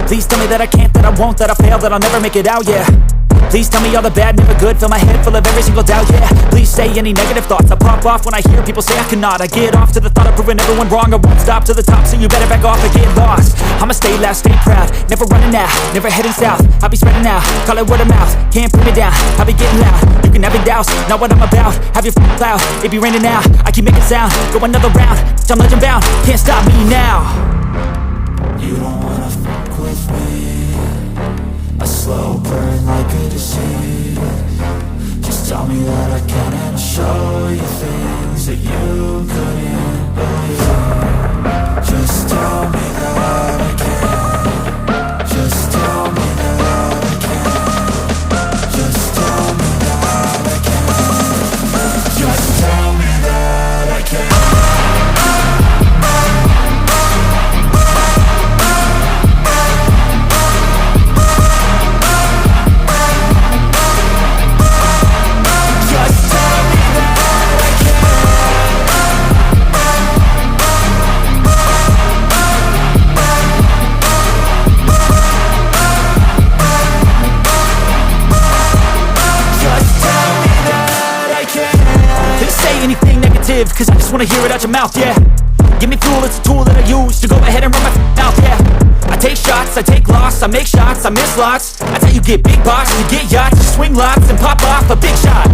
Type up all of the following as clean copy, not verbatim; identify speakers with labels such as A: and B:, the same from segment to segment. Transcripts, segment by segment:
A: Please tell me that I can't, that I won't, that I fail, that I'll never make it out, yeah. Please tell me all the bad, never good. Fill my head full of every single doubt, yeah. Please say any negative thoughts. I pop off when I hear people say I cannot. I get off to the thought of proving everyone wrong. I won't stop to the top, so you better back off and get lost. I'ma stay loud, stay proud, never running out, never heading south. I'll be spreading out, call it word of mouth. Can't put me down, I'll be getting loud. You can have your doubts, not what I'm about. Have your f***ing cloud, it be raining now. I keep making sound, go another round. I'm legend bound, can't stop me now.
B: You don't wanna fuck with me. A slow burn like a disease. Just tell me that I can and I'll show you things that you couldn't believe. Just tell me that I can. Just tell me that I can. Just tell me that I can. Just tell me that I can.
A: Cause I just wanna hear it out your mouth, yeah. Give me fuel, it's a tool that I use to go ahead and run my mouth, yeah. I take shots, I take loss, I make shots, I miss lots. That's how you get big boss, you get yachts, you swing lots and pop off a big shot.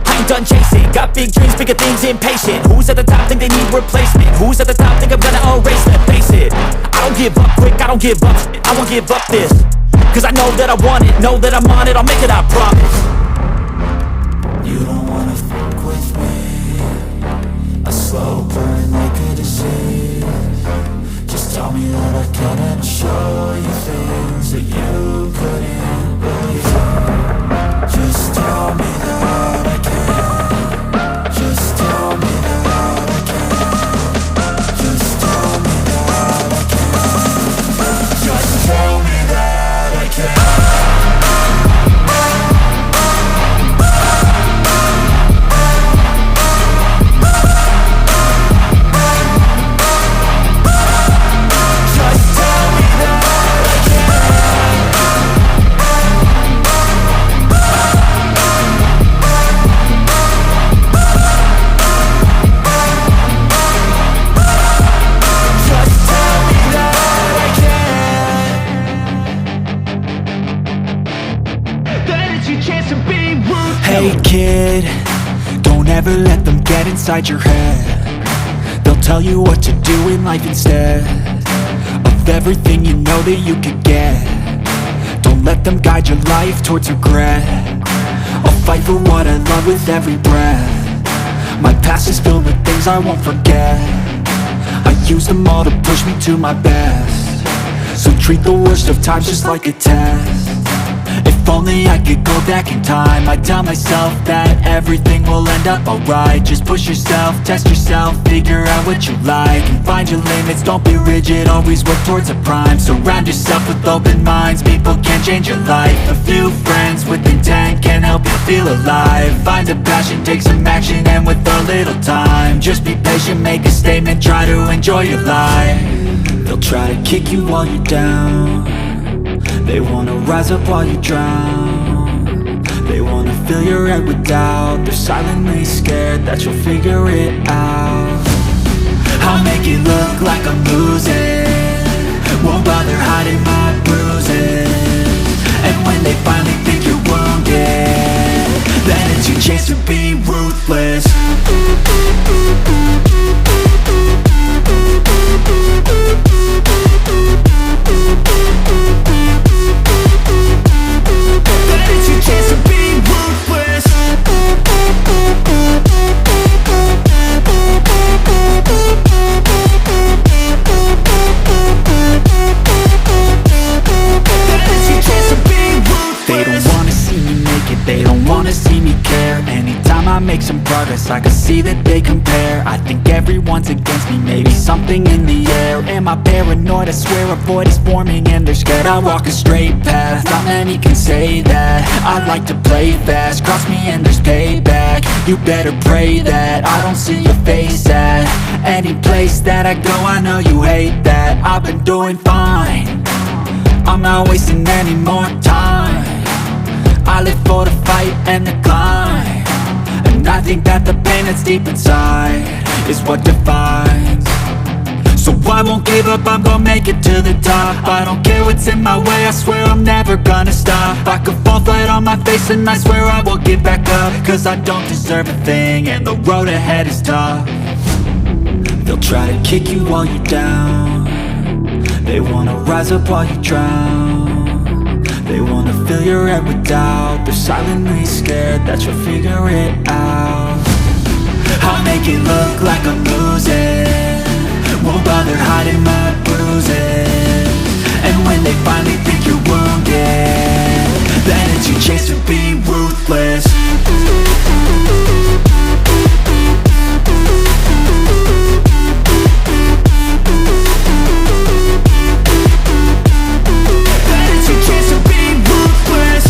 A: I ain't done chasing, got big dreams, bigger things, impatient. Who's at the top think they need replacement? Who's at the top think I'm gonna erase them? Face it, I don't give up quick, I don't give up shit, I won't give up this. Cause I know that I want it, know that I'm on it, I'll make it, I promise.
B: You don't wanna fuck with me. A slow burn like a disease. Just tell me that I can and I'll show you things that you couldn't believe. Just tell me that I can. Just tell me that I can. Just tell me that I can. Just tell me that I can.
A: Hey kid, don't ever let them get inside your head. They'll tell you what to do in life instead of everything you know that you could get. Don't let them guide your life towards regret. I'll fight for what I love with every breath. My past is filled with things I won't forget. I use them all to push me to my best. So treat the worst of times just like a test. If only I could go back in time, I'd tell myself that everything will end up alright. Just push yourself, test yourself, figure out what you like, and find your limits, don't be rigid, always work towards a prime. Surround yourself with open minds, people can change your life. A few friends with intent can help you feel alive. Find a passion, take some action, and with a little time, just be patient, make a statement, try to enjoy your life. They'll try to kick you while you're down. They wanna rise up while you drown. They wanna fill your head with doubt. They're silently scared that you'll figure it out. I'll make it look like I'm losing, won't bother hiding my bruises. And when they finally think you're wounded, then it's your chance to be ruthless. Make some progress, I can see that they compare. I think everyone's against me, maybe something in the air. Am I paranoid? I swear a void is forming and they're scared. I walk a straight path, not many can say that. I like to play fast, cross me and there's payback. You better pray that I don't see your face at any place that I go. I know you hate that, I've been doing fine. I'm not wasting any more time. I live for the fight and the climb, and I think that the pain that's deep inside is what defines. So I won't give up, I'm gonna make it to the top. I don't care what's in my way, I swear I'm never gonna stop. I could fall flat on my face and I swear I will get back up, cause I don't deserve a thing and the road ahead is tough. They'll try to kick you while you're down, they wanna rise up while you drown. They wanna fill your head with doubt, they're silently scared that you'll figure it out. I'll make it look like I'm losing, won't bother hiding my bruises. And when they finally think you're wounded, then it's your chance to be ruthless. Then it's your chance to be ruthless.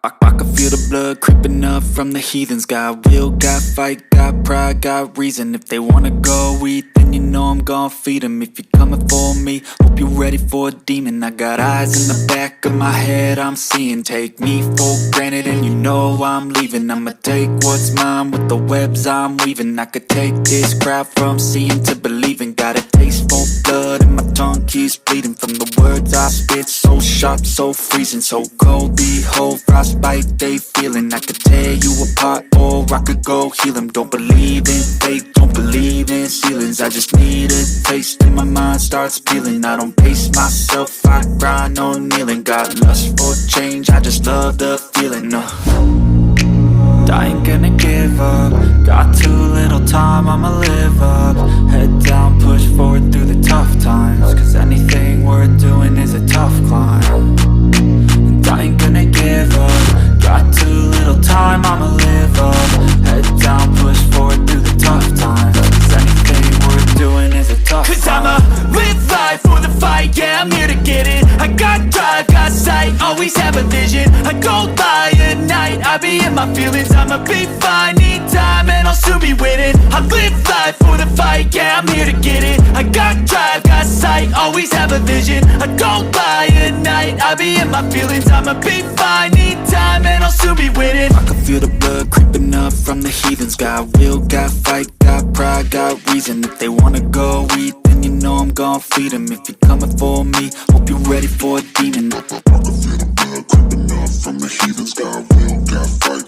A: I can feel the blood creeping up from the heathens. Got will, got fight, got pride, got reason. If they wanna go eat, then you know I'm gon' feed them. If you're coming for me, hope you're ready for a demon. I got eyes in the back of my head, I'm seeing. Take me for granted and you know I'm leaving. I'ma take what's mine with the webs I'm weaving. I could take this crowd from seeing to believing. Got a taste for blood and my tongue keeps bleeding from the words I spit. So sharp, so freezing, so cold. Behold, frostbite they feeling. I could tear you apart or I could go heal them. Don't believe in fate, don't believe in ceilings. I just need a taste and my mind starts peeling. I don't pace myself, I grind on kneeling. Got lust for change, I just love the feeling. I ain't gonna give up, got too little time, I'ma live up. Head down, push forward through the tough times, cause anything worth doing is a tough climb. And I ain't gonna give up, got too little time, I'ma live up. Head down, push forward through the tough times, cause anything worth doing is a tough climb. Cause I'ma live life for the fight, yeah, I'm here to get it. I got drive, got sight, always have a vision. I don't lie at night, I be in my feelings. I'ma be fine, need time and I'll soon be winning. I live life for the fight, yeah, I'm here to get it. I got drive, got sight, always have a vision. I don't lie at night, I be in my feelings. I'ma be fine, need time and I'll soon be winning. I can feel the blood creeping up from the heathens. Got will, got fight, got pride, got reason. If they wanna go eat, then you know I'm gon' feed them. If you're coming for me, hope you're ready for a demon. I can feel the blood creeping up from the heathens. Got will, got fight,